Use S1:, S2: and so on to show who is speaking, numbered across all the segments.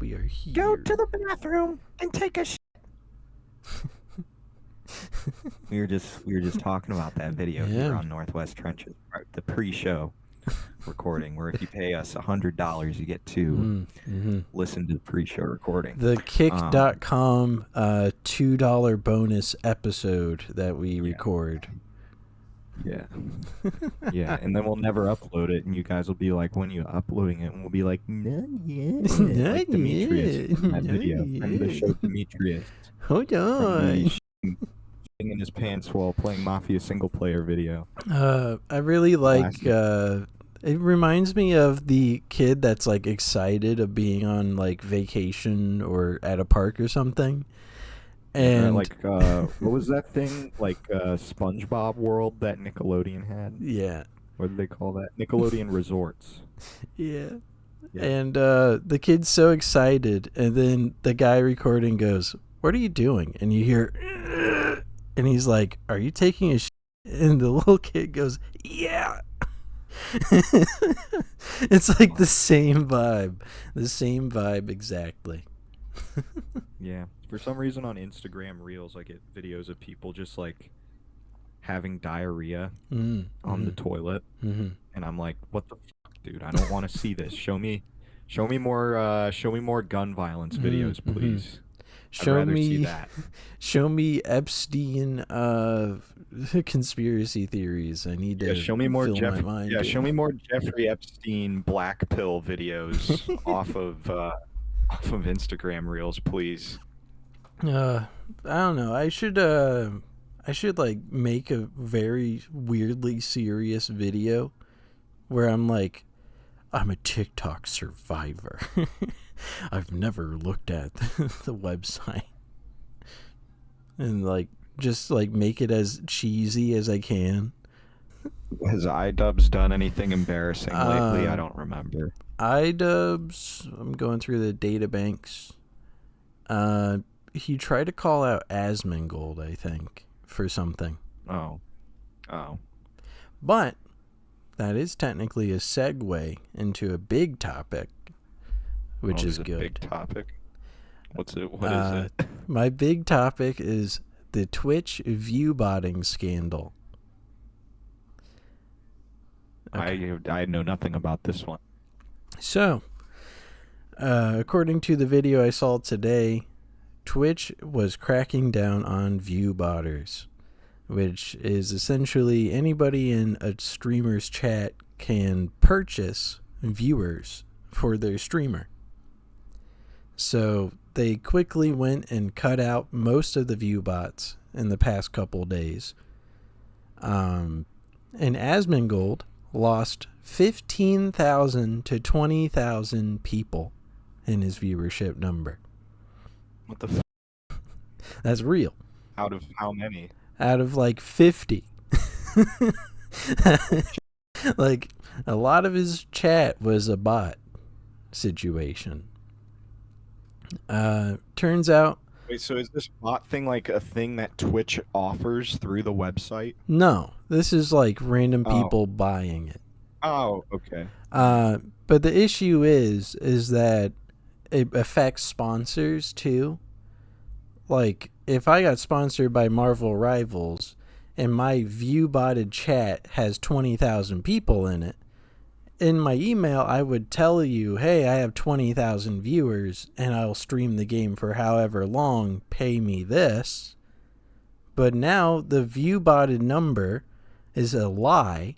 S1: We are here.
S2: Go to the bathroom and take a shit. We were just talking about that video here on Northwest Trenches, the pre-show recording, where if you pay us $100, you get to listen to the pre-show recording.
S1: The Kick.com $2 bonus episode that we record.
S2: Yeah. Yeah, and then we'll never upload it, and you guys will be like, when are you uploading it? And we'll be like, not yet. Like Demetrius from that video, from the show Demetrius.
S1: Hold on.
S2: In his pants while playing Mafia single player video.
S1: I really like it reminds me of the kid that's like excited of being on like vacation or at a park or something. And
S2: what was that thing? Like SpongeBob World that Nickelodeon had?
S1: Yeah.
S2: What did they call that? Nickelodeon Resorts.
S1: Yeah. And the kid's so excited, and then the guy recording goes, "What are you doing?" And you hear and he's like, "Are you taking a shit?" And the little kid goes, "Yeah." It's like the same vibe. The same vibe exactly.
S2: Yeah. For some reason on Instagram Reels, I get videos of people just like having diarrhea on the toilet. And I'm like, what the fuck, dude? I don't want to see this. Show me more gun violence videos, please. I'd rather see that.
S1: Show me Epstein conspiracy theories. I need to
S2: show me more
S1: fill my mind.
S2: show me more Jeffrey Epstein black pill videos off of Instagram Reels, please.
S1: I don't know. I should like make a very weirdly serious video where I'm like, I'm a TikTok survivor. I've never looked at the website. And like just like make it as cheesy as I can.
S2: Has iDubbbz done anything embarrassing lately? I don't remember.
S1: iDubbbz, I'm going through the data banks. He tried to call out Asmongold, I think, for something.
S2: Oh.
S1: But that is technically a segue into a big topic, which is good.
S2: Big topic. What is it?
S1: My big topic is the Twitch view-botting scandal.
S2: Okay. I know nothing about this one.
S1: So, according to the video I saw today, Twitch was cracking down on view-botters, which is essentially anybody in a streamer's chat can purchase viewers for their streamer. So they quickly went and cut out most of the view bots in the past couple days. And Asmongold lost 15,000 to 20,000 people in his viewership number.
S2: What the
S1: That's real.
S2: Out of how many?
S1: Out of like 50. Like a lot of his chat was a bot situation. Turns out.
S2: Wait, so is this bot thing like a thing that Twitch offers through the website?
S1: No, this is like random people buying it.
S2: Oh, okay.
S1: But the issue is that it affects sponsors too. Like if I got sponsored by Marvel Rivals and my view-botted chat has 20,000 people in it, in my email I would tell you, hey, I have 20,000 viewers and I'll stream the game for however long, pay me this. But now the view-botted number is a lie.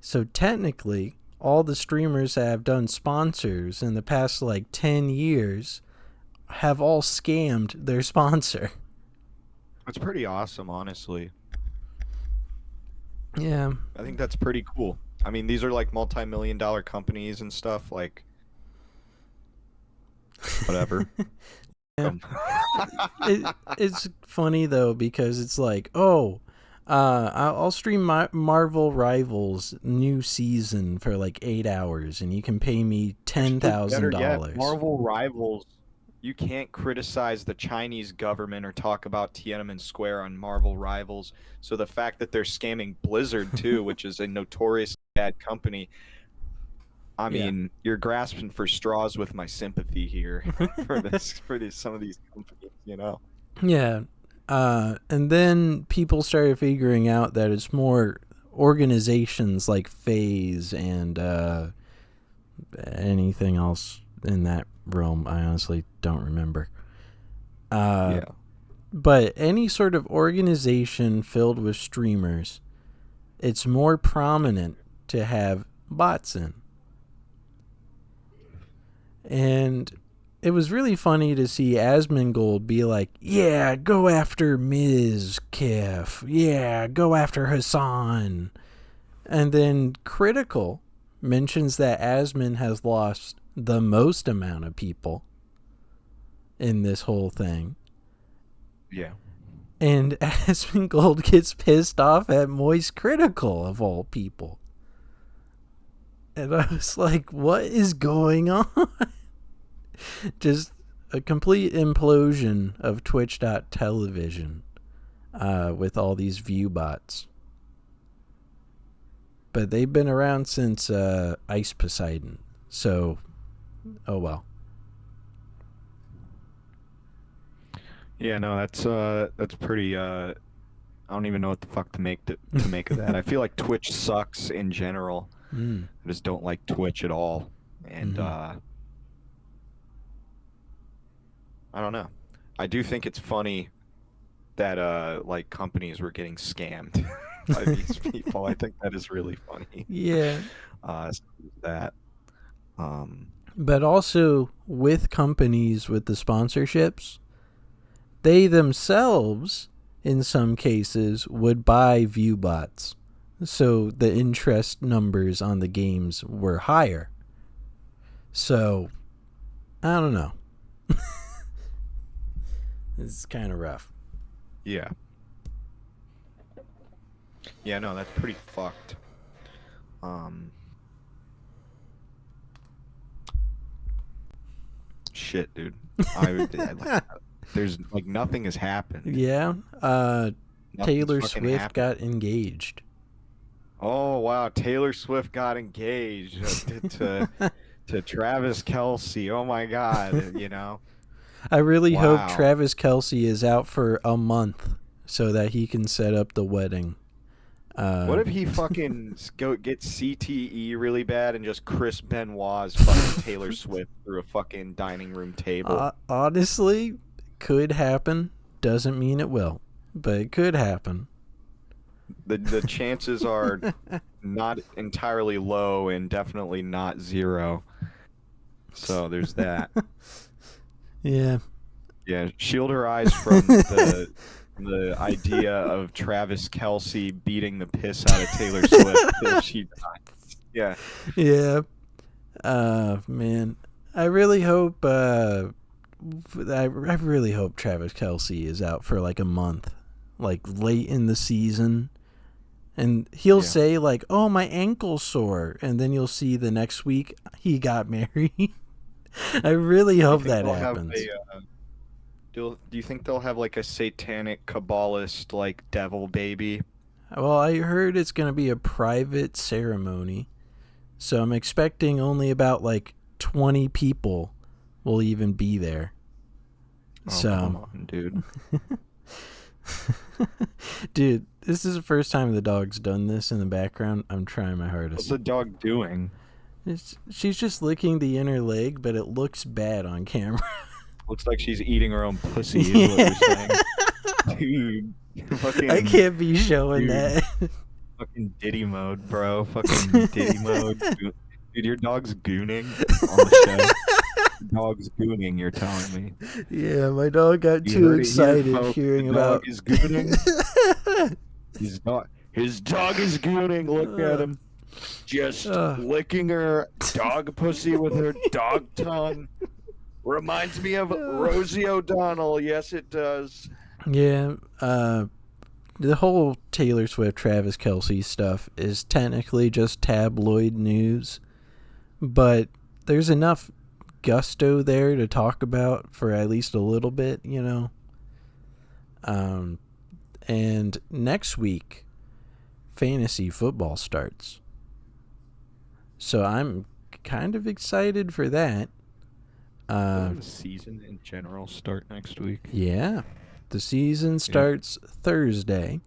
S1: So technically, all the streamers that have done sponsors in the past like 10 years have all scammed their sponsor.
S2: That's pretty awesome, honestly.
S1: Yeah.
S2: I think that's pretty cool. I mean, these are like multi-million-dollar companies and stuff, like whatever.
S1: It's funny though because it's like, I'll stream my Marvel Rivals new season for like 8 hours, and you can pay me $10,000.
S2: Marvel Rivals, you can't criticize the Chinese government or talk about Tiananmen Square on Marvel Rivals. So the fact that they're scamming Blizzard too, which is a notoriously bad company, I
S1: Yeah.
S2: mean, you're grasping for straws with my sympathy here for some of these companies, you know.
S1: Yeah. And then people started figuring out that it's more organizations like Phase and anything else in that realm. I honestly don't remember. Uh,
S2: Yeah.
S1: but any sort of organization filled with streamers, it's more prominent to have bots in. And it was really funny to see Asmongold be like, yeah, go after Ms. Kif. Yeah, go after Hassan. And then Critical mentions that Asmon has lost the most amount of people in this whole thing.
S2: Yeah.
S1: And Asmongold gets pissed off at Moist Critical, of all people. And I was like, what is going on? Just a complete implosion of Twitch.television with all these view bots. But they've been around since Ice Poseidon. So, oh well.
S2: Yeah, no, that's pretty I don't even know what the fuck to make of that. I feel like Twitch sucks in general.
S1: Mm.
S2: I just don't like Twitch at all. And
S1: Mm-hmm.
S2: I don't know. I do think it's funny that like companies were getting scammed by these people. I think that is really funny.
S1: Yeah.
S2: So that
S1: But also with companies with the sponsorships, they themselves, in some cases, would buy view bots. So the interest numbers on the games were higher. So, I don't know. It's kind of rough.
S2: yeah. Yeah, no, that's pretty fucked. Shit, dude. There's like nothing has happened.
S1: Yeah.
S2: Nothing's
S1: Taylor
S2: fucking
S1: Swift
S2: happened.
S1: got engaged.
S2: Oh wow, Taylor Swift got engaged to Travis Kelce. Oh my God, you know.
S1: I really hope
S2: Wow.
S1: Travis Kelce is out for a month so that he can set up the wedding.
S2: What if he fucking gets CTE really bad and just Chris Benoit's fucking Taylor Swift through a fucking dining room table?
S1: Honestly, could happen. Doesn't mean it will, but it could happen.
S2: The chances are not entirely low and definitely not zero. So there's that.
S1: Yeah.
S2: Yeah, shield her eyes from the idea of Travis Kelce beating the piss out of Taylor Swift till she dies. Yeah.
S1: Yeah. Man, I really hope. I really hope Travis Kelce is out for like a month, like late in the season, and he'll
S2: Yeah.
S1: say like, "Oh, my ankle's sore," and then you'll see the next week he got married. I really hope that happens.
S2: Do you think they'll have like a satanic Kabbalist like devil baby?
S1: Well, I heard it's gonna be a private ceremony, so I'm expecting only about like 20 people will even be there.
S2: Oh,
S1: So,
S2: come on, dude.
S1: dude, this is the first time the dog's done this in the background. I'm trying my
S2: What's
S1: hardest.
S2: the dog doing?
S1: She's just licking the inner leg, but it looks bad on camera.
S2: Looks like she's eating her own pussy, is what you're saying. Dude, fucking,
S1: I can't be showing
S2: dude,
S1: that.
S2: fucking Diddy mode, bro. Fucking Diddy mode. Dude, your dog's gooning on the show. Dog's gooning, you're telling me.
S1: Yeah, my dog got
S2: You
S1: too
S2: heard it here,
S1: excited
S2: folks.
S1: hearing
S2: The
S1: about.
S2: dog is gooning. His dog is gooning. Look at him. Just licking her dog pussy with her dog tongue. Reminds me of Rosie O'Donnell. Yes, it does.
S1: Yeah, the whole Taylor Swift, Travis Kelce stuff is technically just tabloid news, but there's enough gusto there to talk about for at least a little bit, you know. And next week, fantasy football starts. So I'm kind of excited for that.
S2: Doesn't the season in general start next week?
S1: Yeah. The season starts Thursday.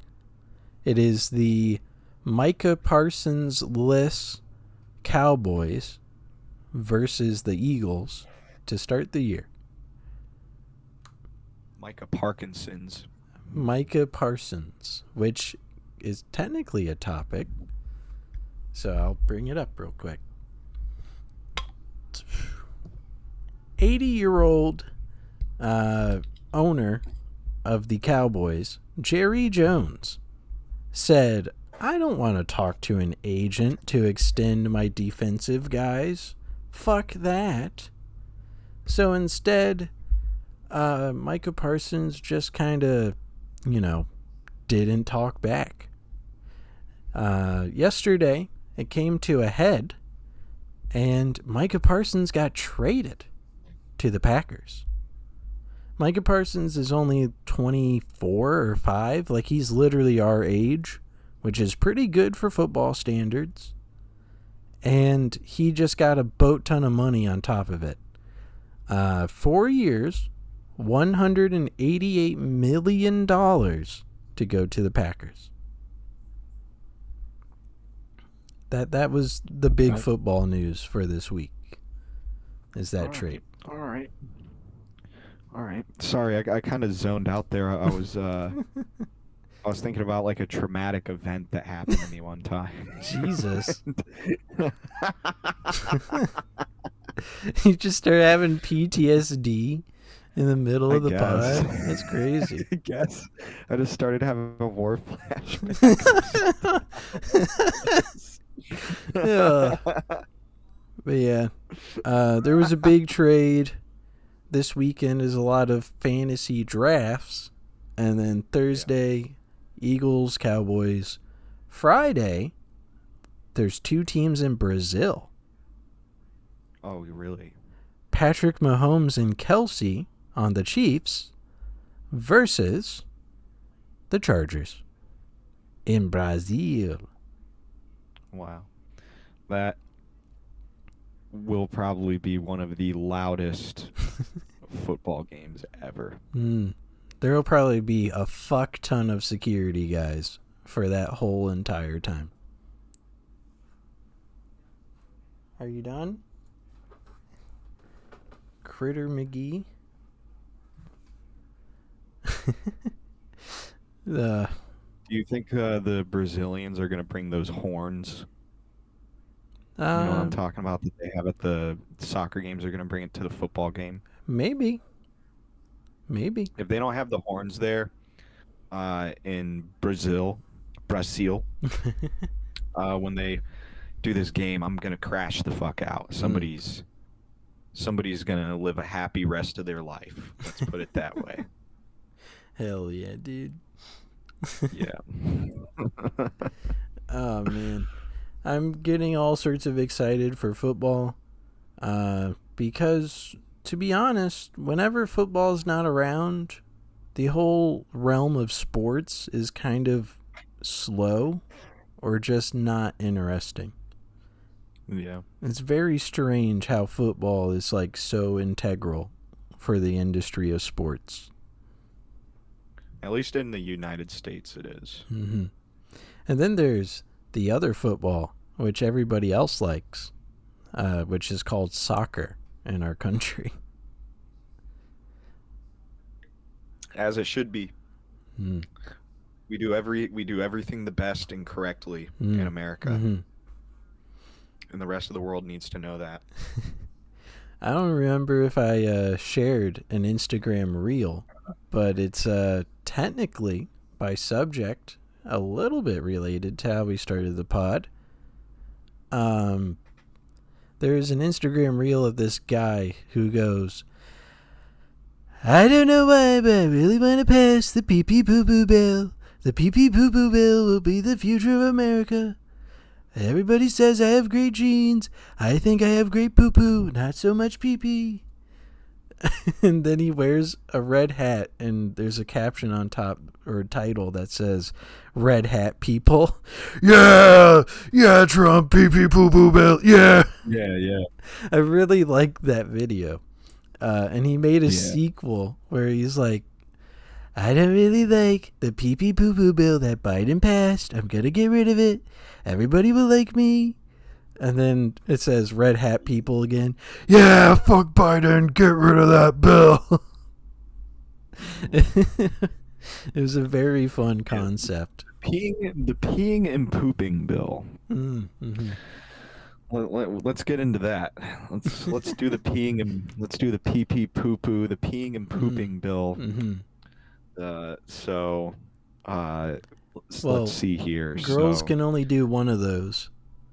S1: It is the Micah Parsons-less Cowboys versus the Eagles to start the year.
S2: Micah Parkinson's.
S1: Micah Parsons, which is technically a topic. So I'll bring it up real quick. 80-year-old owner of the Cowboys, Jerry Jones, said, I don't want to talk to an agent to extend my defensive guys. Fuck that. So instead, Micah Parsons just kind of, didn't talk back. Yesterday, it came to a head, and Micah Parsons got traded to the Packers. Micah Parsons is only 24 or 5. Like, he's literally our age, which is pretty good for football standards. And he just got a boat ton of money on top of it. 4 years, $188 million to go to the Packers. That was the big football news for this week, is that trade.
S2: All right. Sorry, I kind of zoned out there. I was thinking about like a traumatic event that happened to me one time.
S1: Jesus. You just start having PTSD in the middle of the pod. That's crazy.
S2: I guess I just started having a war flashback.
S1: Yeah. But yeah, there was a big trade. This weekend is a lot of fantasy drafts. And then Thursday, Eagles, Cowboys. Friday, there's 2 teams in Brazil.
S2: Oh, really?
S1: Patrick Mahomes and Kelsey on the Chiefs versus the Chargers in Brazil.
S2: Wow. That will probably be one of the loudest football games ever.
S1: There will probably be a fuck ton of security guys for that whole entire time. Are you done? Critter McGee?
S2: Do you think the Brazilians are going to bring those horns? You know what I'm talking about that they have at the soccer games? They're going to bring it to the football game?
S1: Maybe.
S2: If they don't have the horns there in Brazil, when they do this game, I'm going to crash the fuck out. Somebody's going to live a happy rest of their life. Let's put it that way.
S1: Hell yeah, dude.
S2: Yeah.
S1: Oh, man. I'm getting all sorts of excited for football because, to be honest, whenever football's not around, the whole realm of sports is kind of slow or just not interesting.
S2: Yeah.
S1: It's very strange how football is like so integral for the industry of sports.
S2: At least in the United States it is.
S1: Mm-hmm. And then there's the other football, which everybody else likes, which is called soccer in our country.
S2: As it should be. We do everything the best and correctly in America. And the rest of the world needs to know that.
S1: I don't remember if I shared an Instagram reel, but it's technically, by subject, a little bit related to how we started the pod. There's an Instagram reel of this guy who goes, I don't know why, but I really want to pass the pee-pee poo-poo bill. The pee-pee poo-poo bill will be the future of America. Everybody says I have great genes. I think I have great poo-poo, not so much pee-pee. And then he wears a red hat, and there's a caption on top, or a title that says "Red Hat People." Yeah, Trump, pee pee poo poo bill. Yeah. I really liked that video. And he made a sequel where he's like, I don't really like the pee pee poo poo bill that Biden passed. I'm gonna get rid of it. Everybody will like me. And then it says "Red Hat People" again. Yeah, fuck Biden. Get rid of that bill. It was a very fun concept.
S2: The peeing and pooping bill.
S1: Mm-hmm.
S2: Let's get into that. Let's do the peeing and let's do the pee pee poo poo, the peeing and pooping bill. Let's see here.
S1: Girls can only do one of those.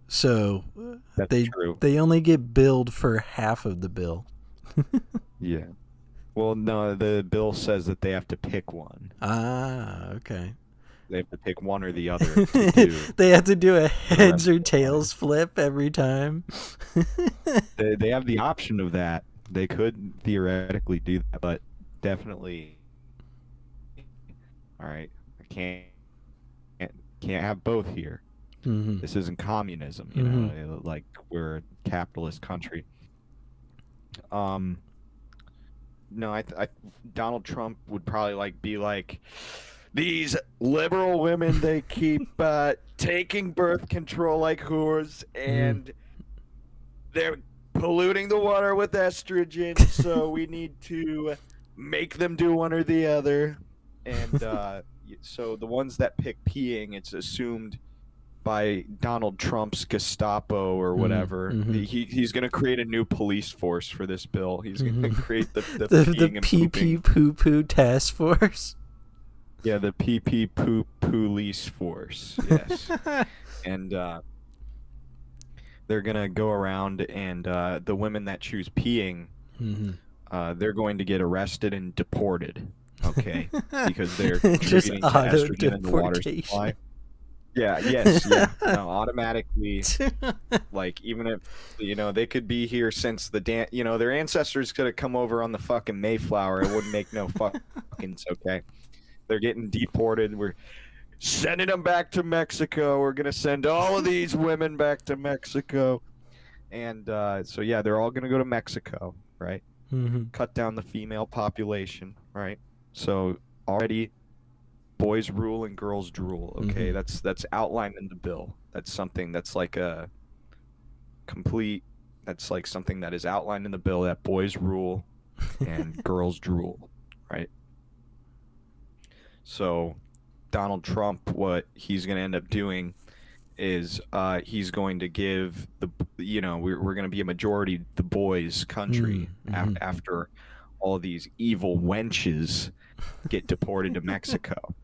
S1: So
S2: that's true.
S1: They only get billed for half of the bill.
S2: Yeah. Well, no, the bill says that they have to pick one.
S1: Ah, okay.
S2: They have to pick one or the other to do.
S1: They have to do a heads or tails flip every time.
S2: They have the option of that. They could theoretically do that, but definitely. All right, I can't have both here.
S1: Mm-hmm.
S2: This isn't communism, you know, like we're a capitalist country. No, I Donald Trump would probably be like, these liberal women, they keep taking birth control like whores, and they're polluting the water with estrogen, so we need to make them do one or the other. And so the ones that pick peeing, it's assumed by Donald Trump's Gestapo or whatever. He's going to create a new police force for this bill. He's going to create the
S1: pee pee poo poo task force.
S2: Yeah, the pee pee poo police force. Yes. And they're going to go around, and the women that choose peeing, they're going to get arrested and deported. Okay, because they're contributing to estrogen in the water supply. Yeah, yes, yeah. No, automatically, like, even if, you know, they could be here since the you know, their ancestors could have come over on the fucking Mayflower. It wouldn't make no fucking okay. They're getting deported. We're sending them back to Mexico. We're going to send all of these women back to Mexico. And so, yeah, they're all going to go to Mexico, right? Cut down the female population, right? So already boys rule and girls drool, okay? That's outlined in the bill. That's something that's like a complete, that's like something that is outlined in the bill, that boys rule and girls drool, right? So Donald Trump, what he's going to end up doing is he's going to give the, you know, we're going to be a majority the boys country after all these evil wenches get deported to Mexico.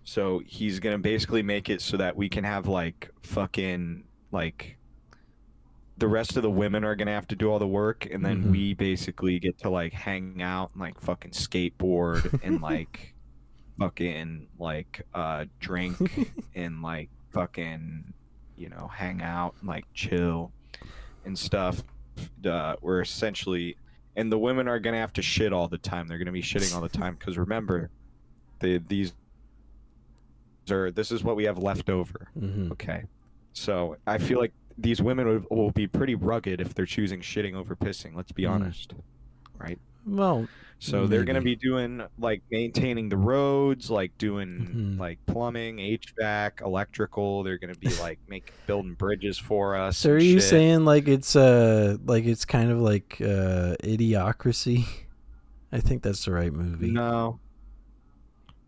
S2: So he's going to basically make it so that we can have like fucking like the rest of the women are going to have to do all the work, and then we basically get to like hang out and like fucking skateboard and like fucking like drink and like fucking, you know, hang out and like chill and stuff. We're essentially, and the women are gonna have to shit all the time. They're gonna be shitting all the time because remember, this is what we have left over. Okay, so I feel like these women will be pretty rugged if they're choosing shitting over pissing. Let's be honest, right?
S1: Well,
S2: so they're going to be doing like maintaining the roads, like doing like plumbing, HVAC, electrical. They're going to be like building bridges for us.
S1: So are you saying like it's kind of like Idiocracy? I think that's the right movie.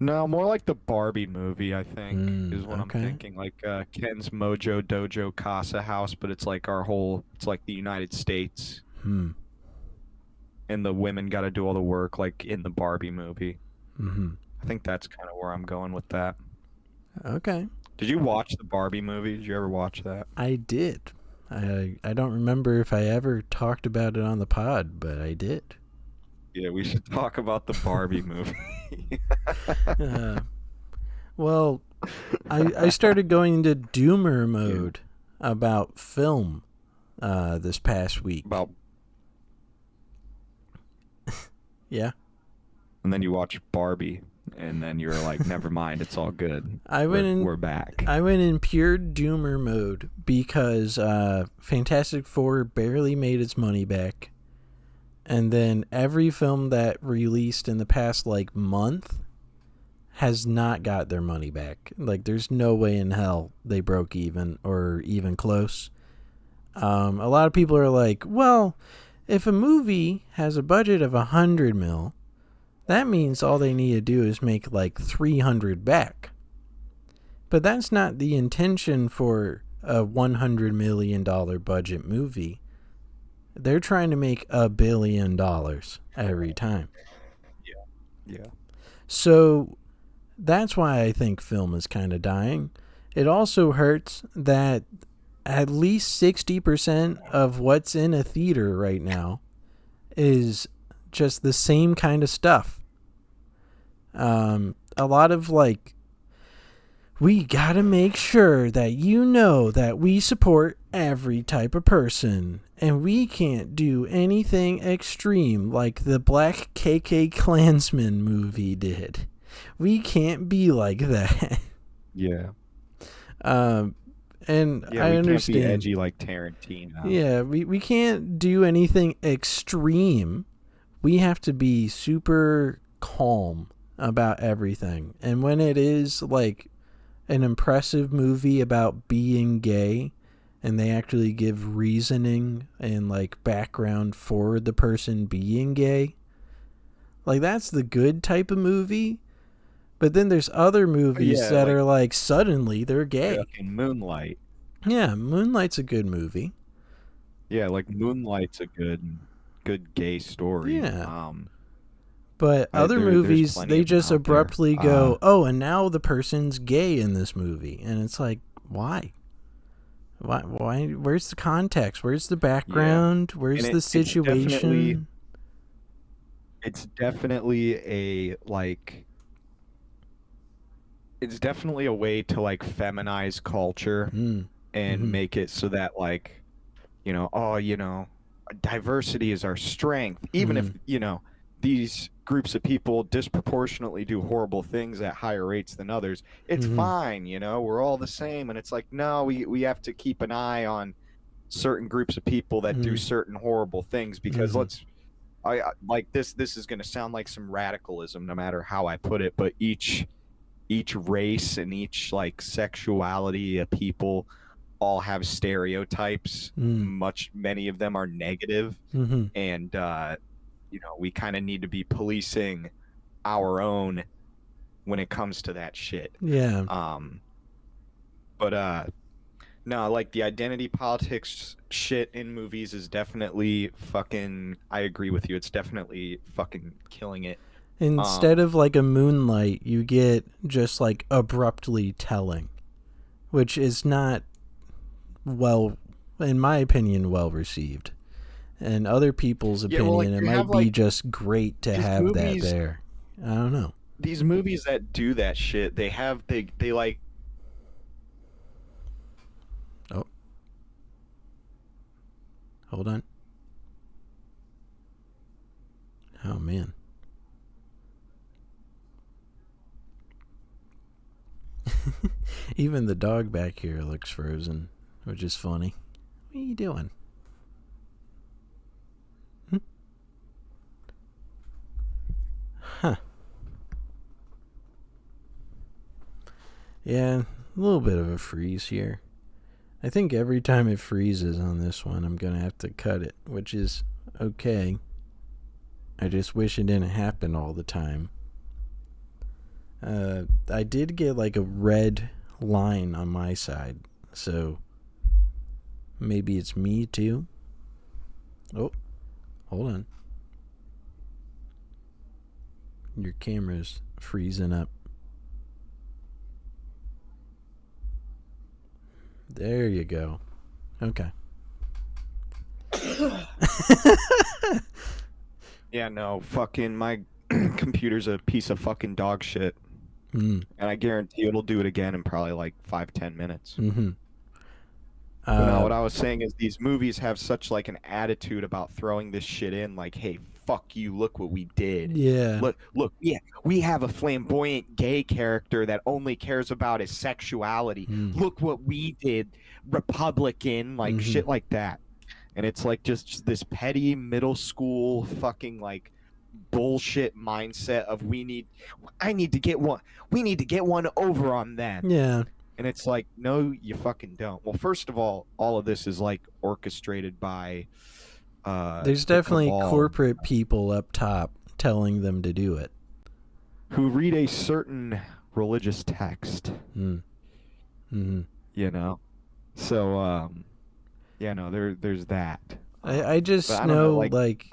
S2: No, more like the Barbie movie, I think, is what I'm thinking. Like Ken's Mojo Dojo Casa House, but it's like it's like the United States. And the women got to do all the work, like in the Barbie movie. I think that's kind of where I'm going with that.
S1: Okay.
S2: Did you watch the Barbie movie? Did you ever watch that?
S1: I did. I don't remember if I ever talked about it on the pod, but I did.
S2: Yeah, we should talk about the Barbie movie.
S1: Well, I started going into doomer mode about film this past week. Yeah.
S2: And then you watch Barbie, and then you're like, never mind, it's all good.
S1: I went in
S2: We're back.
S1: I went in pure doomer mode because Fantastic Four barely made its money back. And then every film that released in the past like month has not got their money back. Like there's no way in hell they broke even or even close. A lot of people are like, well, if a movie has a budget of 100 mil, that means all they need to do is make like 300 back. But that's not the intention for a $100 million budget movie. They're trying to make $1 billion every time.
S2: Yeah. Yeah.
S1: So that's why I think film is kind of dying. It also hurts that at least 60% of what's in a theater right now is just the same kind of stuff. A lot of like, we gotta make sure that you know that we support every type of person, and we can't do anything extreme like the Black KK Klansman movie did. We can't be like that.
S2: Yeah.
S1: And
S2: Yeah,
S1: I
S2: we
S1: understand.
S2: can't be edgy like Tarantino.
S1: Yeah, we can't do anything extreme. We have to be super calm about everything. And when it is like an impressive movie about being gay and they actually give reasoning and like background for the person being gay, like that's the good type of movie. But then there's other movies that
S2: like,
S1: are like suddenly they're gay.
S2: fucking Moonlight.
S1: Yeah, Moonlight's a good movie.
S2: Yeah, like Moonlight's a good gay story.
S1: Yeah. But other
S2: there's
S1: movies,
S2: plenty
S1: they
S2: of them
S1: just
S2: out there.
S1: abruptly go, oh, and now the person's gay in this movie. And it's like, why? Why? Where's the context? Where's the background? Where's the situation?
S2: It's definitely a like it's definitely a way to like feminize culture and make it so that like, diversity is our strength, even if, these groups of people disproportionately do horrible things at higher rates than others. It's fine, we're all the same. And it's like, no, we have to keep an eye on certain groups of people that do certain horrible things, because I like this is going to sound like some radicalism no matter how I put it, but each race and each like sexuality of people all have stereotypes. Many of them are negative. And we kind of need to be policing our own when it comes to that shit.
S1: Yeah.
S2: But no, like the identity politics shit in movies is definitely fucking, I agree with you, it's definitely fucking killing it.
S1: Instead of like a Moonlight, you get just like abruptly telling, which is not well, in my opinion, well received. And other people's opinion, it might be just great to have movies, that there. I don't know.
S2: These movies that do that shit, they like.
S1: Oh. Hold on. Oh, man. Even the dog back here looks frozen, which is funny. What are you doing? Huh. Yeah, a little bit of a freeze here. I think every time it freezes on this one, I'm going to have to cut it, which is okay. I just wish it didn't happen all the time. I did get like a red line on my side, so maybe it's me too. Oh, hold on. Your camera's freezing up. There you go. Okay.
S2: Yeah, no, fucking my computer's a piece of fucking dog shit. And I guarantee it'll do it again in probably like 5-10 minutes. But no, what I was saying is these movies have such like an attitude about throwing this shit in, like, hey, fuck you, look what we did.
S1: Yeah.
S2: Look, yeah, we have a flamboyant gay character that only cares about his sexuality. Look what we did, Republican, like shit like that. And it's like just this petty middle school fucking like bullshit mindset of we need to get one over on them.
S1: Yeah.
S2: And it's like, no, you fucking don't. Well, first of all of this is like orchestrated by
S1: there's
S2: the
S1: definitely
S2: cabal,
S1: corporate people up top telling them to do it,
S2: who read a certain religious text. You know, so yeah, no, there's that.
S1: I just
S2: I don't
S1: know,
S2: like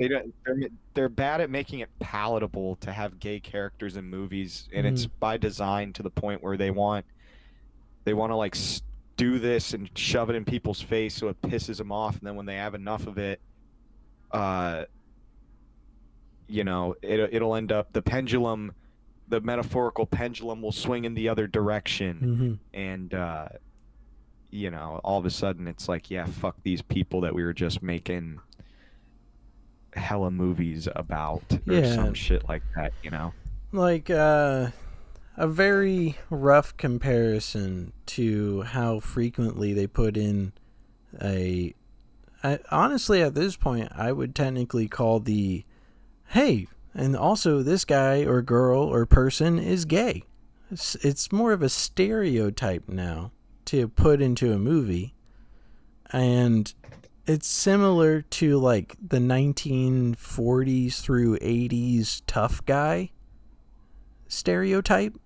S2: they're bad at making it palatable to have gay characters in movies, and it's by design to the point where they want to like do this and shove it in people's face so it pisses them off, and then when they have enough of it, you know, it'll end up the metaphorical pendulum will swing in the other direction, and you know, all of a sudden it's like, yeah, fuck these people that we were just making hella movies about, or some shit like that, you know?
S1: Like, a very rough comparison to how frequently they put in honestly, at this point, I would technically call hey, and also this guy or girl or person is gay. It's more of a stereotype now to put into a movie, and it's similar to like the 1940s through 80s tough guy stereotype.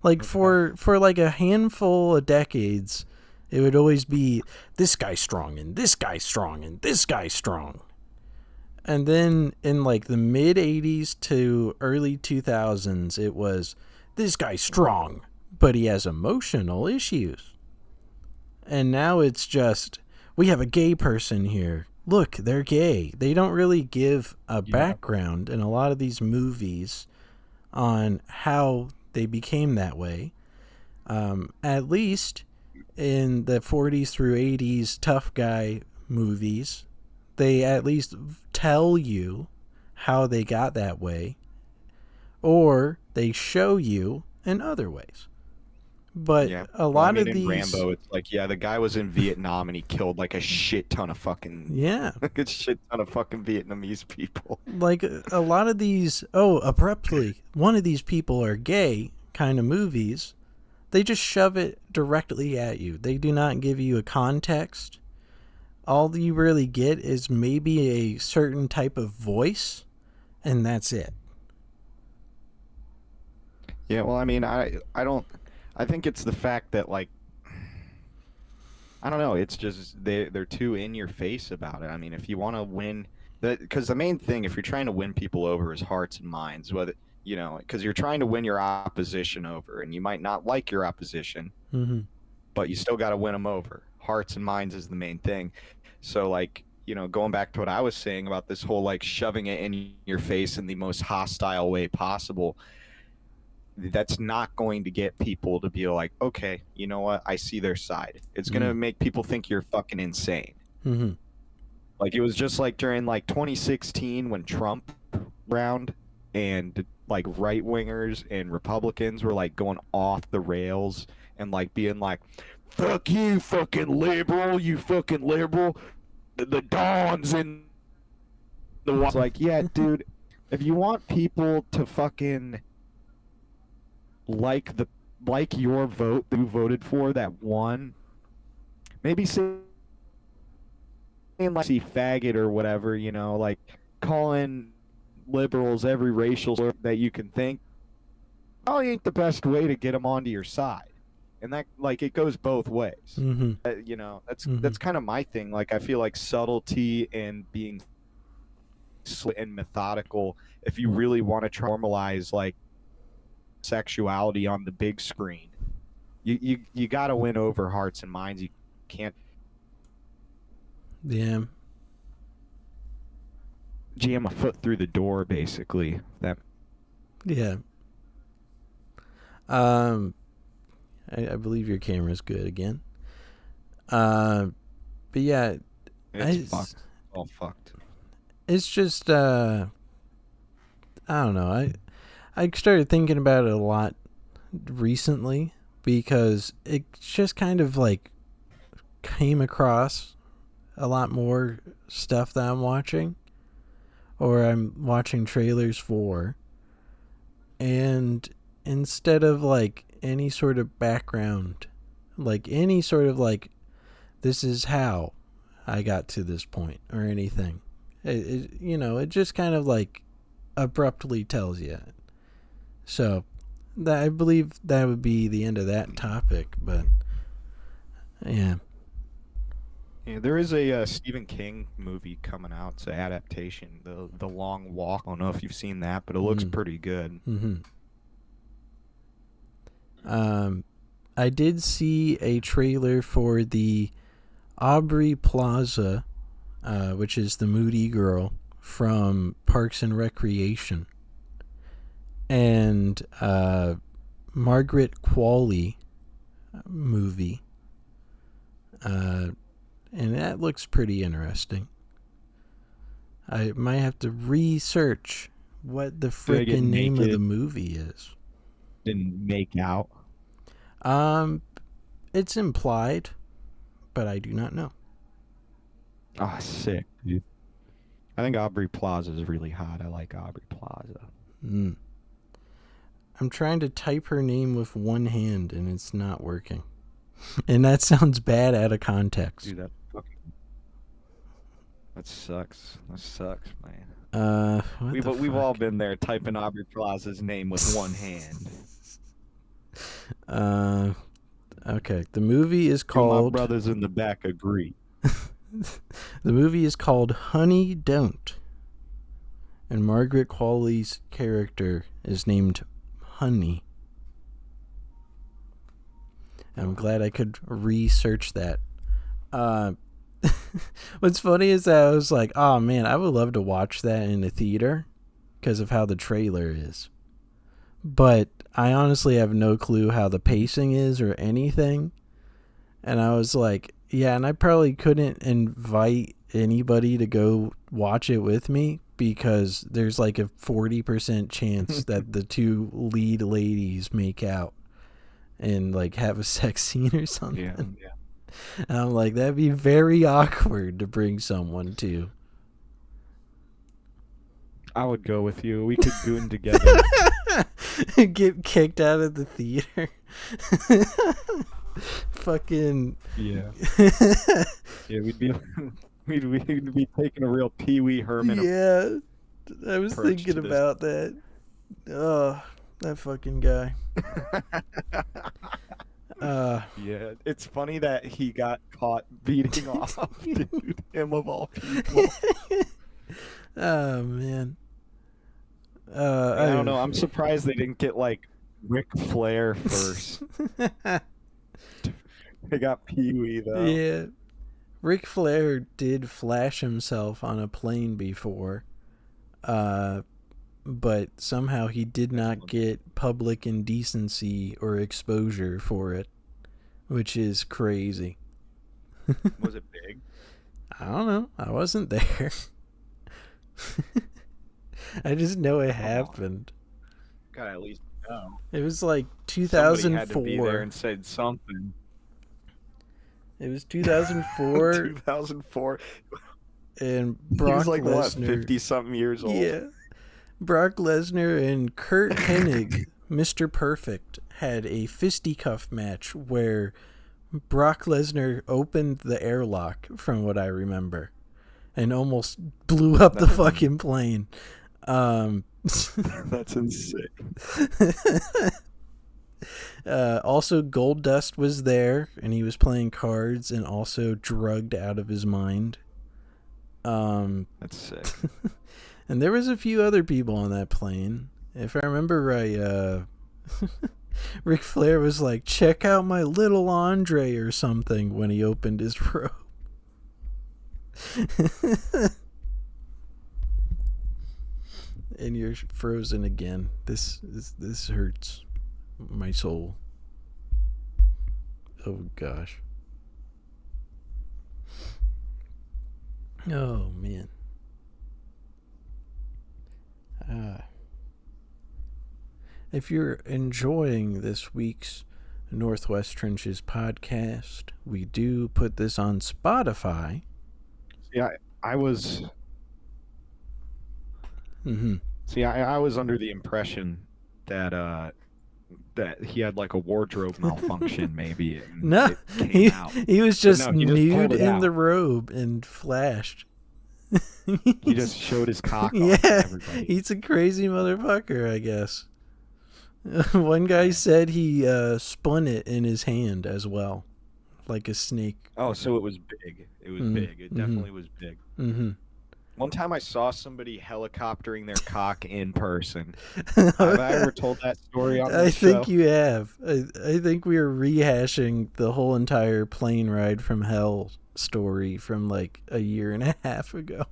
S1: Like for like a handful of decades, it would always be this guy's strong and this guy's strong and this guy's strong. And then in like the mid 80s to early 2000s, it was this guy's strong, but he has emotional issues. And now it's just, we have a gay person here. Look, they're gay. They don't really give a background in a lot of these movies on how they became that way. At least in the 40s through 80s tough guy movies, they at least tell you how they got that way, or they show you in other ways. But a lot of these,
S2: Rambo, it's like, yeah, the guy was in Vietnam and he killed like a shit ton of fucking Vietnamese people.
S1: Like a lot of these, abruptly one of these people are gay kind of movies, they just shove it directly at you. They do not give you a context. All you really get is maybe a certain type of voice, and that's it.
S2: Yeah, well, I mean, I think it's the fact that, like, I don't know, it's just they're too in your face about it. I mean, if you want to win, because the main thing, if you're trying to win people over, is hearts and minds. Whether, you know, because you're trying to win your opposition over, and you might not like your opposition, but you still got to win them over. Hearts and minds is the main thing. So, like, you know, going back to what I was saying about this whole like shoving it in your face in the most hostile way possible, that's not going to get people to be like, okay, you know what, I see their side. It's going to make people think you're fucking insane. Like, it was just like during like 2016 when Trump round, and like right wingers and Republicans were like going off the rails and like being like, fuck you, fucking liberal, you fucking liberal, the Dons in the It's like, yeah, dude, if you want people to fucking like your vote that you voted for that won, maybe say like see faggot or whatever, you know, like calling liberals every racial slur that you can think, probably ain't the best way to get them onto your side. And that, like, it goes both ways. You know, that's kind of my thing. Like, I feel like subtlety and being and methodical, if you really want to normalize like sexuality on the big screen, you got to win over hearts and minds. You can't jam a foot through the door, basically.
S1: I believe your camera's good again. But yeah,
S2: it's fucked. All fucked.
S1: it's just I don't know. I started thinking about it a lot recently because it just kind of like came across a lot more stuff that I'm watching or I'm watching trailers for, and instead of like any sort of background, like any sort of like this is how I got to this point or anything, it just kind of like abruptly tells you. So that, I believe that would be the end of that topic, but yeah.
S2: Yeah, there is a Stephen King movie coming out. It's an adaptation, the Long Walk. I don't know if you've seen that, but it looks pretty good.
S1: Mm-hmm. I did see a trailer for the Aubrey Plaza, which is the moody girl from Parks and Recreation, and Margaret Qualley movie, and that looks pretty interesting. I might have to research what the
S2: Do they get
S1: frickin' name of the movie is.
S2: and make out?
S1: It's implied, but I do not know.
S2: Ah, sick, dude. I think Aubrey Plaza is really hot. I like Aubrey Plaza.
S1: I'm trying to type her name with one hand and it's not working. And that sounds bad out of context.
S2: Dude, that sucks. That sucks, man. We've all been there typing Aubrey Plaza's name with one hand.
S1: Okay. The movie is called.
S2: My brothers in the back agree.
S1: The movie is called Honey Don't, and Margaret Qualley's character is named Honey. I'm glad I could research that. What's funny is that I was like, oh man, I would love to watch that in a theater because of how the trailer is. But I honestly have no clue how the pacing is or anything. And I was like, yeah, and I probably couldn't invite anybody to go watch it with me because there's like a 40% chance that the two lead ladies make out and like have a sex scene or something.
S2: Yeah.
S1: And I'm like, that'd be very awkward to bring someone to.
S2: I would go with you. We could goon together.
S1: Get kicked out of the theater. Fucking
S2: yeah. Yeah, we'd be taking a real Pee Wee Herman.
S1: Yeah, I was thinking about that. Oh, that fucking guy.
S2: Yeah, it's funny that he got caught beating off, dude. Him of all people.
S1: Oh man.
S2: I don't know. I'm surprised they didn't get like Ric Flair first. They got Pee Wee though.
S1: Yeah, Ric Flair did flash himself on a plane before, but somehow he did not get public indecency or exposure for it, which is crazy.
S2: Was it big?
S1: I don't know. I wasn't there. I just know it happened.
S2: Gotta at least know.
S1: It was like 2004.
S2: Somebody had to be there and said something.
S1: It was 2004.
S2: 2004.
S1: And Brock
S2: he was like
S1: Lesnar,
S2: what, 50-something years old?
S1: Yeah. Brock Lesnar and Kurt Hennig, Mr. Perfect, had a fisticuff match where Brock Lesnar opened the airlock, from what I remember, and almost blew up the fucking plane.
S2: That's insane.
S1: Also, Goldust was there, and he was playing cards and also drugged out of his mind.
S2: That's sick.
S1: And there was a few other people on that plane. If I remember right, Ric Flair was like, check out my little Andre or something when he opened his robe. And you're frozen again. This hurts my soul. Oh gosh. Oh man. Uh, if you're enjoying this week's Northwest Trenches podcast, we do put this on Spotify.
S2: Yeah, I was.
S1: Mm-hmm.
S2: See, I was under the impression that that he had like a wardrobe malfunction, maybe, and
S1: No,
S2: it came out.
S1: he was just
S2: No, he just
S1: nude
S2: pulled it
S1: in
S2: out.
S1: the robe and flashed.
S2: He just showed his cock off
S1: Yeah,
S2: to everybody.
S1: he's a crazy motherfucker, I guess. One guy said he spun it in his hand as well, like a snake.
S2: Oh, so it was big. It was big. It definitely was big.
S1: Mm-hmm.
S2: One time I saw somebody helicoptering their cock in person. Have I ever told that story on this show?
S1: I think you have. I think we are rehashing the whole entire plane ride from hell story from like a year and a half ago.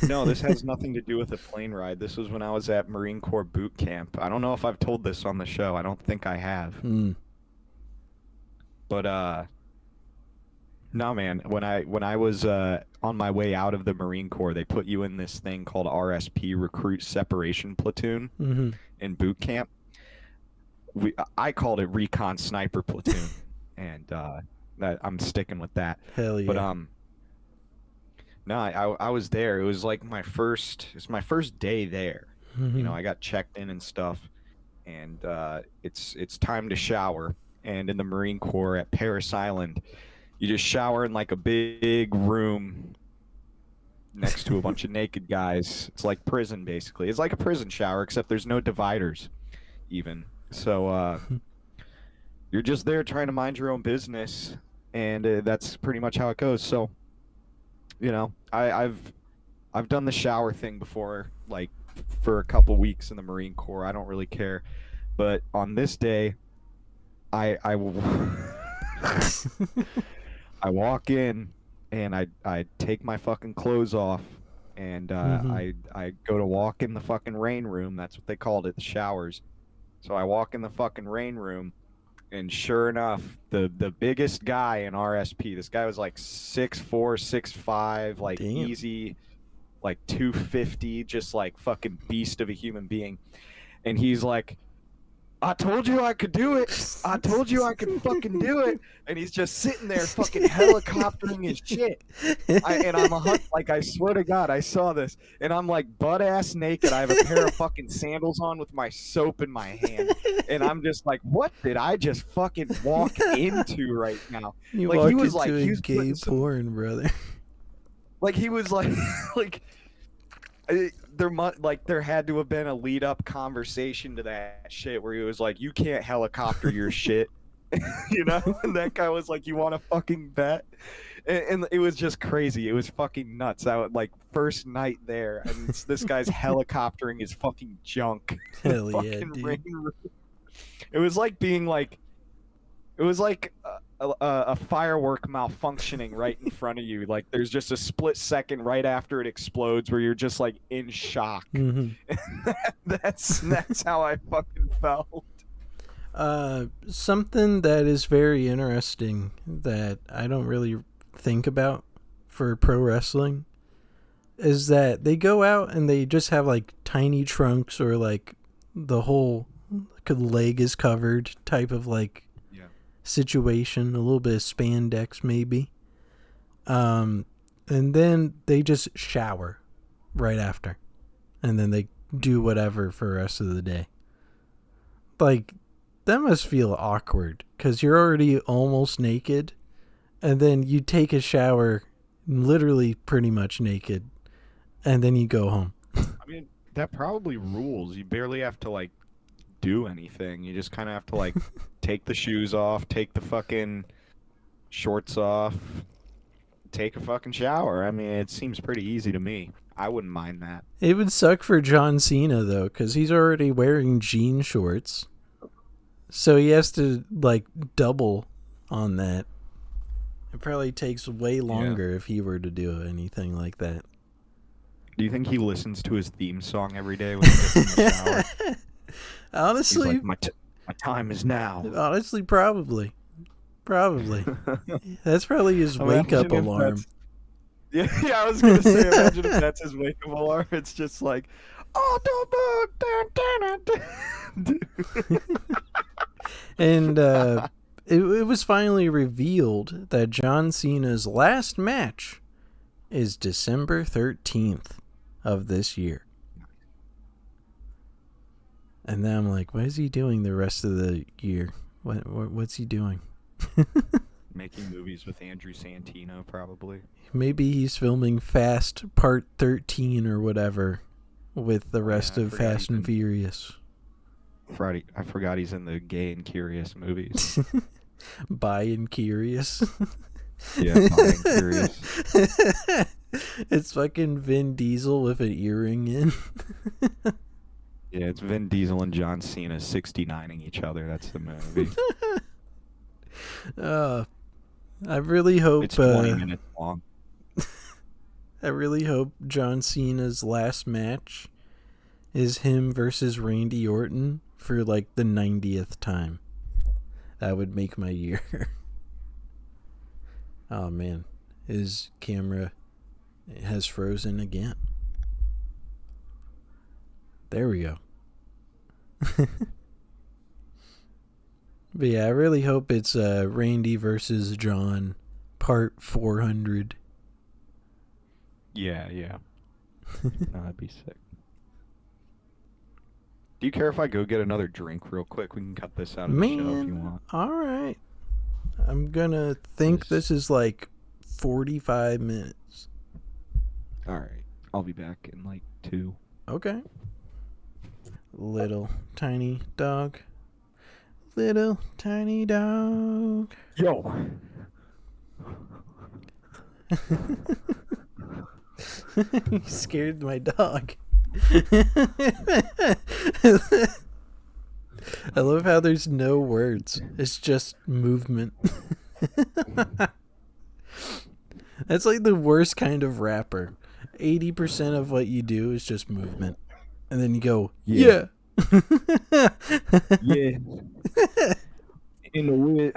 S2: No, this has nothing to do with a plane ride. This was when I was at Marine Corps boot camp. I don't know if I've told this on the show. I don't think I have. But no, man. When I was on my way out of the Marine Corps, they put you in this thing called RSP, Recruit Separation Platoon, in boot camp. I called it Recon Sniper Platoon, and I'm sticking with that.
S1: Hell yeah.
S2: But no, I was there. It was like my first day there. You know, I got checked in and stuff, and it's time to shower. And in the Marine Corps at Parris Island, you just shower in like a big room next to a bunch of naked guys. It's like prison, basically. It's like a prison shower, except there's no dividers, even. So you're just there trying to mind your own business, and that's pretty much how it goes. So, you know, I've done the shower thing before, like for a couple weeks in the Marine Corps. I don't really care, but on this day, I walk in and I take my fucking clothes off, and I go to walk in the fucking rain room. That's what they called it, the showers. So I walk in the fucking rain room, and sure enough, the biggest guy in RSP, this guy was like 6'4", 6'5", like
S1: Damn.
S2: easy, like 250, just like fucking beast of a human being. And he's like, I told you I could do it. I told you I could fucking do it. And he's just sitting there fucking helicoptering his shit. I swear to God, I saw this. And I'm like butt ass naked. I have a pair of fucking sandals on with my soap in my hand. And I'm just like, what did I just fucking walk into right now?
S1: You
S2: like
S1: walked
S2: he was
S1: into
S2: like,
S1: a
S2: he was
S1: gay porn, brother.
S2: Like he was like, like. There had to have been a lead up conversation to that shit where he was like, you can't helicopter your shit, you know? And that guy was like, you want to fucking bet? And it was just crazy. It was fucking nuts. I would, like, first night there, and this guy's helicoptering his fucking junk.
S1: Hell yeah, dude.
S2: Rain room. It was like being like, it was like a firework malfunctioning right in front of you. Like there's just a split second right after it explodes where you're just like in shock. That's how I fucking felt.
S1: Something that is very interesting that I don't really think about for pro wrestling is that they go out and they just have like tiny trunks, or like the whole leg is covered type of like situation, a little bit of spandex maybe, and then they just shower right after, and then they do whatever for the rest of the day. Like, that must feel awkward because you're already almost naked, and then you take a shower literally pretty much naked, and then you go home.
S2: I mean, that probably rules. You barely have to like do anything. You just kind of have to like take the shoes off, take the fucking shorts off, take a fucking shower. I mean, it seems pretty easy to me. I wouldn't mind that.
S1: It would suck for John Cena though, because he's already wearing jean shorts, so he has to like double on that. It probably takes way longer if he were to do anything like that.
S2: Do you think he listens to his theme song every day when he gets in the shower?
S1: Honestly,
S2: he's like, my time is now.
S1: Honestly, probably. That's probably his wake-up alarm.
S2: Yeah, I was gonna say, imagine if that's his wake-up alarm. It's just like,
S1: And it was finally revealed that John Cena's last match is December 13th of this year. And then I'm like, what is he doing the rest of the year? What's he doing?
S2: Making movies with Andrew Santino, probably.
S1: Maybe he's filming Fast Part 13 or whatever with the rest of Fast and Furious.
S2: I forgot he's in the Gay and Curious movies.
S1: Bi and Curious.
S2: Yeah, Bi and Curious.
S1: It's fucking Vin Diesel with an earring in.
S2: Yeah, it's Vin Diesel and John Cena 69ing each other. That's the movie.
S1: I really hope
S2: it's 20 minutes long.
S1: I really hope John Cena's last match is him versus Randy Orton for like the 90th time. That would make my year. Oh man, his camera has frozen again. There we go. But yeah, I really hope it's Randy versus John part 400.
S2: Yeah. No, that'd be sick. Do you care if I go get another drink real quick? We can cut this out of the show if you want.
S1: All right. I'm gonna think this is like 45 minutes.
S2: All right. I'll be back in like 2.
S1: Okay. Little tiny dog. Little tiny dog.
S2: Yo.
S1: You scared my dog. I love how there's no words. It's just movement. That's like the worst kind of rapper. 80% of what you do is just movement. And then you go, yeah.
S2: Yeah. In the wit.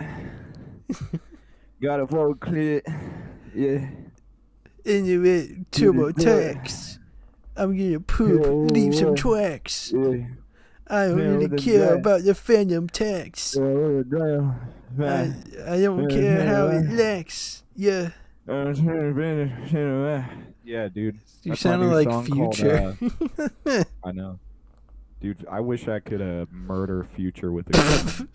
S2: Got a vote clear. Yeah.
S1: In the wit, turbo tax. I'm gonna poop, leave some tracks. Yeah. I don't really care about the phantom tax. I don't care how it lacks. Yeah.
S2: Yeah, dude.
S1: You sounded like Future.
S2: Called, I know. Dude, I wish I could murder Future with a gun.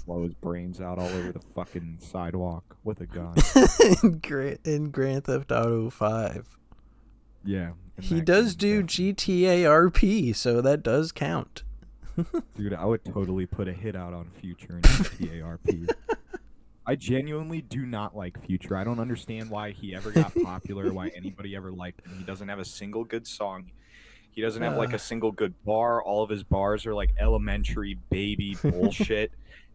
S2: Blow his brains out all over the fucking sidewalk with a gun.
S1: in Grand Theft Auto 5.
S2: Yeah.
S1: He does do GTA RP, so that does count.
S2: Dude, I would totally put a hit out on Future in GTA RP. I genuinely do not like Future. I don't understand why he ever got popular, why anybody ever liked him. He doesn't have a single good song. He doesn't have like a single good bar. All of his bars are like elementary baby bullshit.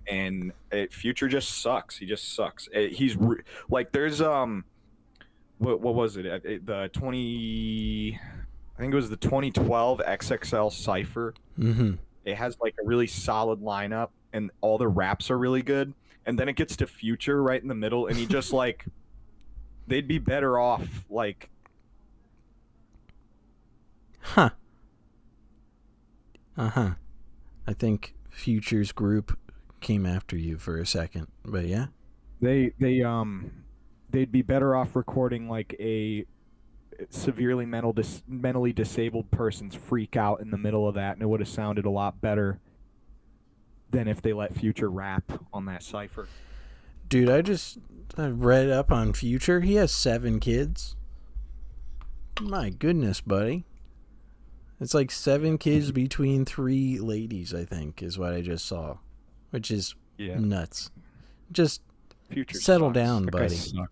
S2: And Future just sucks. He just sucks. Like there's what was it? The 20, I think it was the 2012 XXL Cypher.
S1: Mm-hmm.
S2: It has like a really solid lineup, and all the raps are really good. And then it gets to Future right in the middle, and he just like, they'd be better off like.
S1: Huh. Uh-huh. I think Future's group came after you for a second, but yeah.
S2: They'd be better off recording like a severely mentally disabled person's freak out in the middle of that, and it would have sounded a lot better than if they let Future rap on that cypher.
S1: Dude, I read up on Future. He has 7 kids. My goodness, buddy. It's like 7 kids between 3 ladies, I think, is what I just saw. Which is nuts. Just
S2: Future
S1: settle
S2: sucks.
S1: down,
S2: That
S1: buddy.
S2: guy sucks.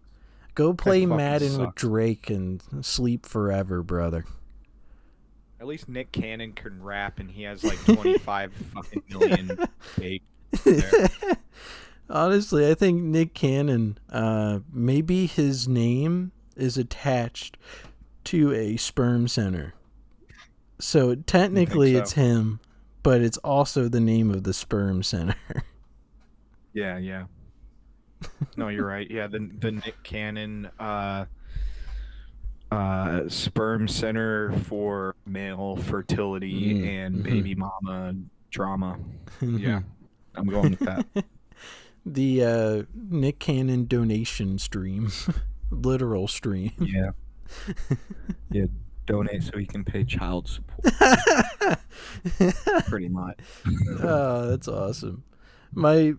S1: Go play Madden
S2: sucks.
S1: with Drake and sleep forever, brother.
S2: At least Nick Cannon can rap, and he has like 25 fucking million baked there.
S1: Honestly, I think Nick Cannon, maybe his name is attached to a sperm center. So technically it's him, but it's also the name of the sperm center.
S2: Yeah. No, you're right. Yeah, the Nick Cannon Sperm Center for Male Fertility and Baby Mama Drama. Yeah, I'm going with that.
S1: The Nick Cannon donation stream. Literal stream.
S2: Yeah. Yeah, donate so he can pay child support. Pretty much.
S1: Oh, that's awesome. My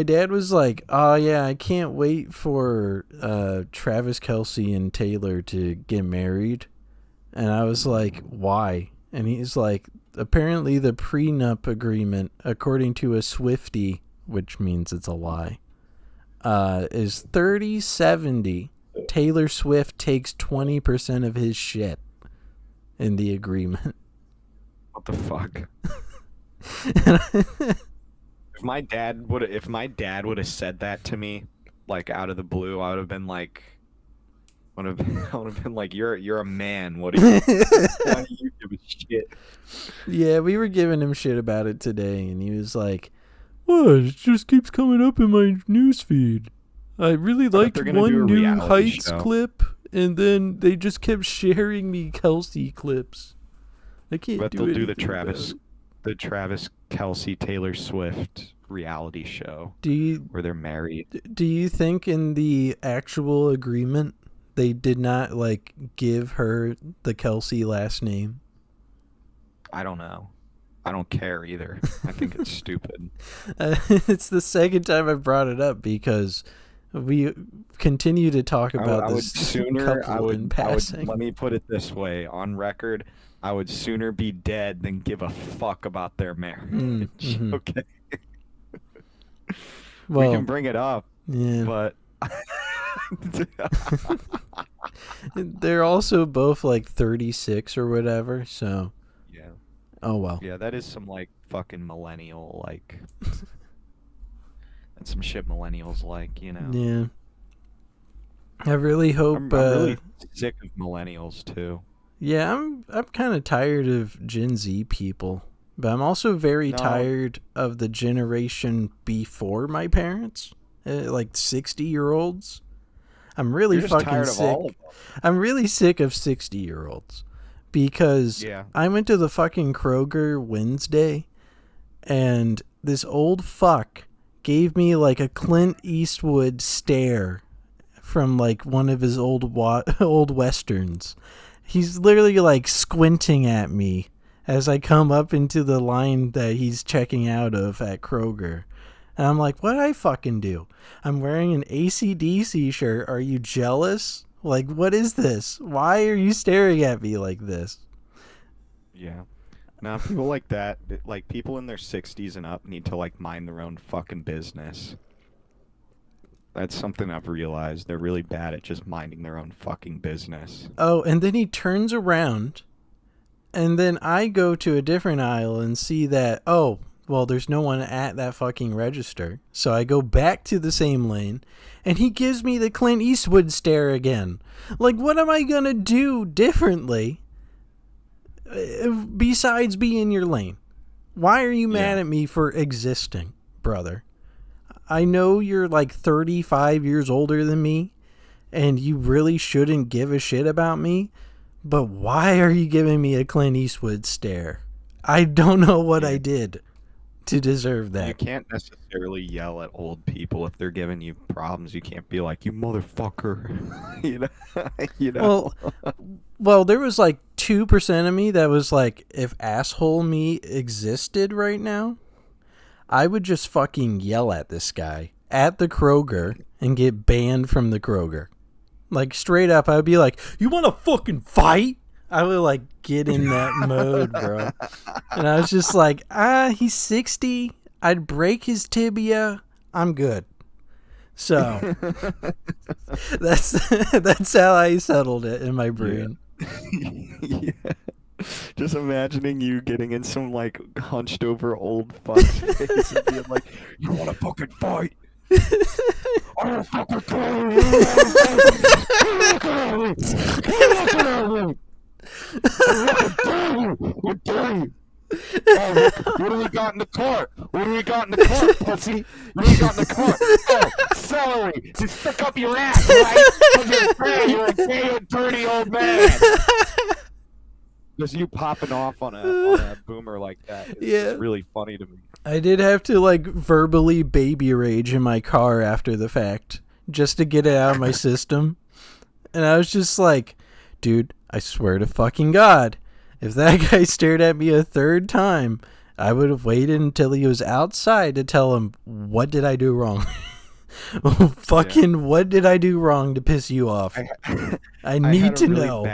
S1: dad was like, "Oh yeah, I can't wait for Travis Kelce and Taylor to get married," and I was like, "Why?" And he's like, "Apparently the prenup agreement, according to a Swiftie, which means it's a lie, is 30-70. Taylor Swift takes 20% of his shit in the agreement."
S2: What the fuck? If my dad would have said that to me, like out of the blue, I would have been like, you're a man. What do you why do you give a shit?
S1: Yeah, we were giving him shit about it today, and he was like, "What? It just keeps coming up in my newsfeed. I really liked one new Heights clip, and then they just kept sharing me Kelce clips. I can't
S2: but
S1: do
S2: they'll do
S1: the
S2: Travis Kelce Taylor Swift reality show where they're married.
S1: Do you think in the actual agreement they did not like give her the Kelce last name?
S2: I don't know. I don't care either. I think it's stupid.
S1: It's the second time I brought it up because we continue to talk about this couple in passing.
S2: Let me put it this way, on record, I would sooner be dead than give a fuck about their marriage. Okay. Well, we can bring it up. Yeah. But
S1: they're also both like 36 or whatever, so
S2: yeah.
S1: Oh well.
S2: Yeah, that is some like fucking millennial like that's some shit millennials like, you know.
S1: Yeah. I really hope
S2: I'm really sick of millennials too.
S1: Yeah, I'm kind of tired of Gen Z people, but I'm also very tired of the generation before my parents, like 60-year-olds. I'm really fucking sick. I'm really sick of 60-year-olds because I went to the fucking Kroger Wednesday, and this old fuck gave me like a Clint Eastwood stare from like one of his old westerns. He's literally like squinting at me as I come up into the line that he's checking out of at Kroger. And I'm like, what'd I fucking do? I'm wearing an AC/DC shirt. Are you jealous? Like, what is this? Why are you staring at me like this?
S2: Yeah. Now, people like that, like people in their 60s and up need to like mind their own fucking business. That's something I've realized. They're really bad at just minding their own fucking business.
S1: Oh, and then he turns around, and then I go to a different aisle and see that, oh, well, there's no one at that fucking register. So I go back to the same lane, and he gives me the Clint Eastwood stare again. Like, what am I going to do differently besides be in your lane? Why are you mad at me for existing, brother? I know you're like 35 years older than me, and you really shouldn't give a shit about me, but why are you giving me a Clint Eastwood stare? I don't know what I did to deserve that.
S2: You can't necessarily yell at old people if they're giving you problems. You can't be like, you motherfucker. you know?
S1: Well, there was like 2% of me that was like, if asshole me existed right now, I would just fucking yell at this guy at the Kroger and get banned from the Kroger. Like, straight up, I would be like, you want to fucking fight? I would, like, get in that mode, bro. And I was just like, he's 60. I'd break his tibia. I'm good. So, that's how I settled it in my brain.
S2: Yeah. Just imagining you getting in some like hunched over old fuck's face and being like, you want to fucking fight? I want to fucking fight! Oh, what do we got in the cart? What do we got in the cart, pussy? What do we got in the cart? Oh, celery. Just stick up your ass, right? Because you're a gay and dirty old man. Just you popping off on a boomer like that is just really funny to me.
S1: I did have to like verbally baby rage in my car after the fact just to get it out of my system. And I was just like, dude, I swear to fucking God, if that guy stared at me a third time, I would have waited until he was outside to tell him, what did I do wrong? What did I do wrong to piss you off? I need to know.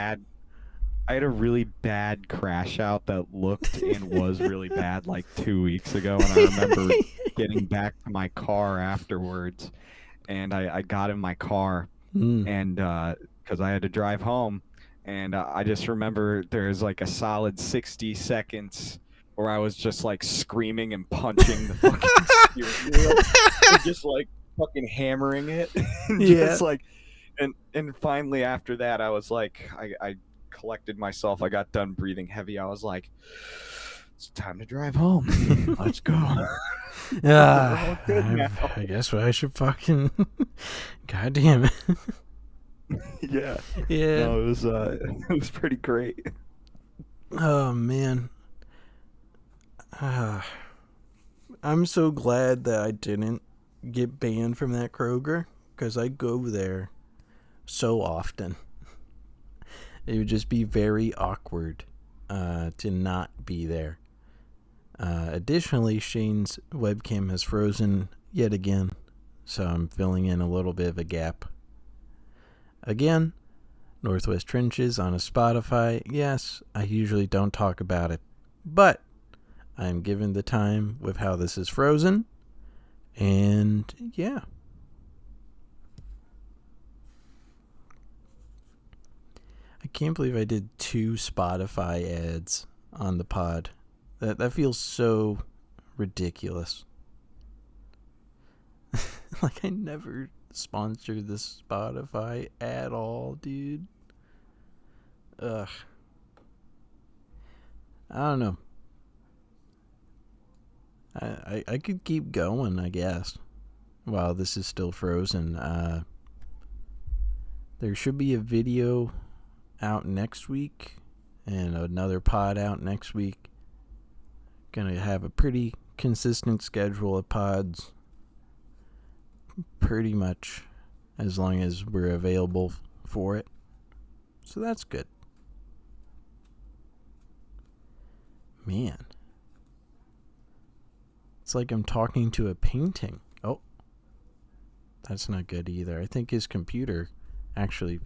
S2: I had a really bad crash out that looked and was really bad like 2 weeks ago, and I remember getting back to my car afterwards, and I got in my car, and because I had to drive home, and I just remember there's like a solid 60 seconds where I was just like screaming and punching the fucking steering wheel, and just like fucking hammering it, and just like, and finally after that I was like, I collected myself. I got done breathing heavy. I was like, it's time to drive home. Let's go.
S1: I guess I should fucking. God damn it.
S2: Yeah. No, it was pretty great.
S1: Oh man. I'm so glad that I didn't get banned from that Kroger, because I go there so often. It would just be very awkward to not be there. Additionally, Shane's webcam has frozen yet again, so I'm filling in a little bit of a gap. Again, Northwest Trenches on a Spotify. Yes, I usually don't talk about it, but I'm given the time with how this is frozen, and yeah. I can't believe I did 2 Spotify ads on the pod. That feels so ridiculous. Like, I never sponsored this Spotify at all, dude. Ugh. I don't know. I could keep going, I guess, while this is still frozen. There should be a video out next week and another pod out next week. Gonna have a pretty consistent schedule of pods, pretty much as long as we're available for it, so that's good. Man, it's like I'm talking to a painting. Oh, that's not good either. I think his computer actually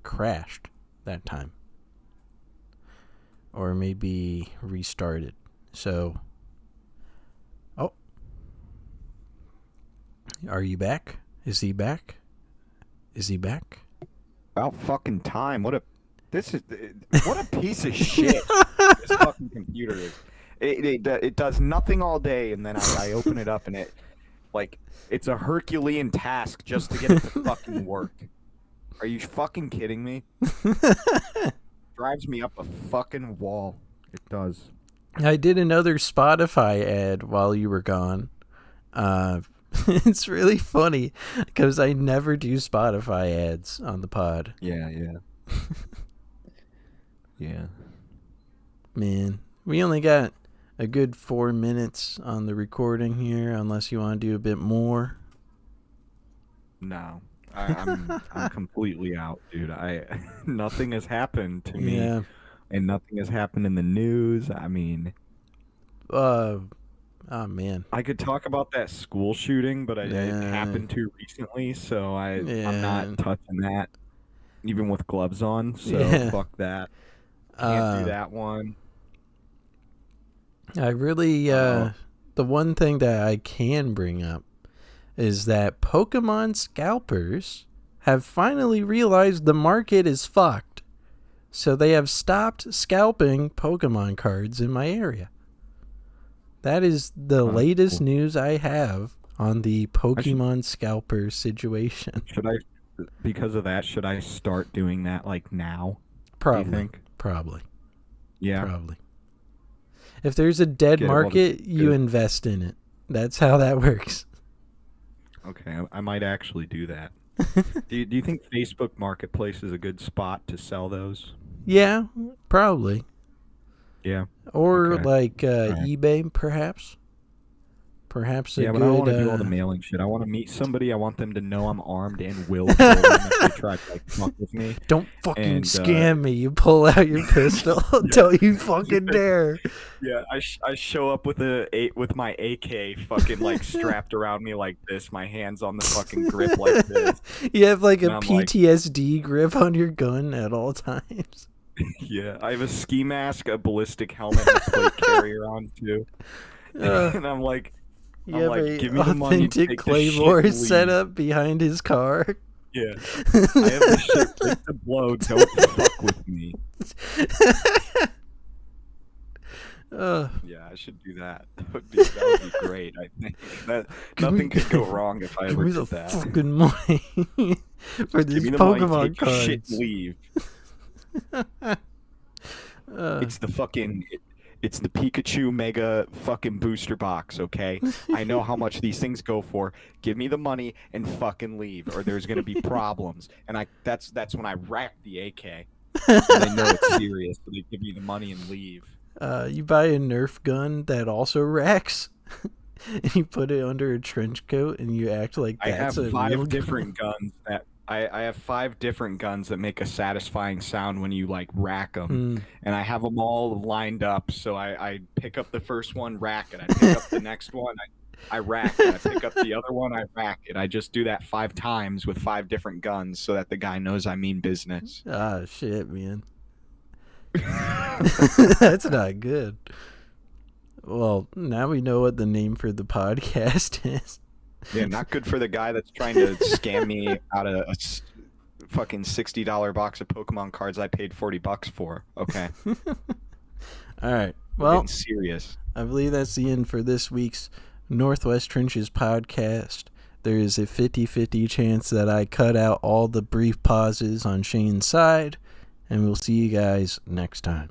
S1: crashed that time, or maybe restarted. So, oh, are you back? Is he back? Is he back?
S2: About fucking time. What a piece of shit this fucking computer is. It does nothing all day, and then I open it up, and it's a Herculean task just to get it to fucking work. Are you fucking kidding me? Drives me up a fucking wall. It does.
S1: I did another Spotify ad while you were gone. It's really funny because I never do Spotify ads on the pod.
S2: Yeah. Yeah.
S1: Man, we only got a good 4 minutes on the recording here, unless you want to do a bit more.
S2: No. I'm completely out, dude. Nothing has happened to me, and nothing has happened in the news. I mean,
S1: oh man,
S2: I could talk about that school shooting, but it happened too recently, so I'm not touching that, even with gloves on. So fuck that. Can't do that one.
S1: I really the one thing that I can bring up is that Pokemon scalpers have finally realized the market is fucked. So they have stopped scalping Pokemon cards in my area. That is the latest news I have on the Pokemon scalper situation.
S2: Because of that, should I start doing that like now?
S1: Probably.
S2: Do you think?
S1: Probably.
S2: Yeah.
S1: Probably. If there's a dead
S2: Get it while
S1: market,
S2: it's
S1: you
S2: good.
S1: invest in it. That's how that works.
S2: Okay, I might actually do that. Do you think Facebook Marketplace is a good spot to sell those?
S1: Yeah, probably.
S2: Yeah.
S1: Or
S2: Okay.
S1: like
S2: All right.
S1: eBay, perhaps. Perhaps a
S2: Yeah, but I don't
S1: good.
S2: want to do all the mailing shit. I want to meet somebody. I want them to know I'm armed and will kill them if they try to like fuck with me.
S1: Don't fucking
S2: And
S1: scam me. You pull out your pistol. Don't you fucking dare.
S2: yeah, I show up with with my AK fucking like strapped around me like this, my hands on the fucking grip like this,
S1: You have like a
S2: and I'm like,
S1: PTSD grip on your gun at all times.
S2: yeah, I have a ski mask, a ballistic helmet, and a plate carrier on too,
S1: Uh,
S2: and
S1: you
S2: I'm
S1: have
S2: like,
S1: a
S2: give me the money,
S1: authentic
S2: take the shit,
S1: claymore
S2: and
S1: set
S2: leave.
S1: up behind his car.
S2: Yeah, I have the shit ready to blow. Don't fuck with me.
S1: uh,
S2: Yeah, I should do that. That would be great. I think that nothing could go wrong if I
S1: give
S2: ever
S1: me the
S2: did that.
S1: fucking money for
S2: Give
S1: these
S2: me the money,
S1: Pokemon
S2: take your shit,
S1: cards.
S2: and leave.
S1: Uh,
S2: It's the fucking it's the Pikachu Mega fucking booster box, okay? I know how much these things go for. Give me the money and fucking leave, or there's gonna be problems. And that's when I rack the AK. And they know it's serious, so they give me the money and leave.
S1: you buy a Nerf gun that also racks, and you put it under a trench coat, and you act like
S2: I have
S1: that's a real
S2: five
S1: gun.
S2: different guns that I have 5 different guns that make a satisfying sound when you like rack them,
S1: Mm.
S2: and I have them all lined up. So I pick up the first one, rack it. I pick up the next one, I rack it. I pick up the other one, I rack it. I just do that 5 times with 5 different guns so that the guy knows I mean business.
S1: Ah, shit, man. That's not good. Well, now we know what the name for the podcast is.
S2: Yeah, not good for the guy that's trying to scam me out of fucking $60 box of Pokemon cards I paid $40 for. Okay,
S1: All right.
S2: we're
S1: Well,
S2: getting serious.
S1: I believe that's the end for this week's Northwest Trenches podcast. There is a 50-50 chance that I cut out all the brief pauses on Shane's side, and we'll see you guys next time.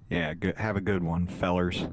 S2: Yeah, good. Have a good one, fellers.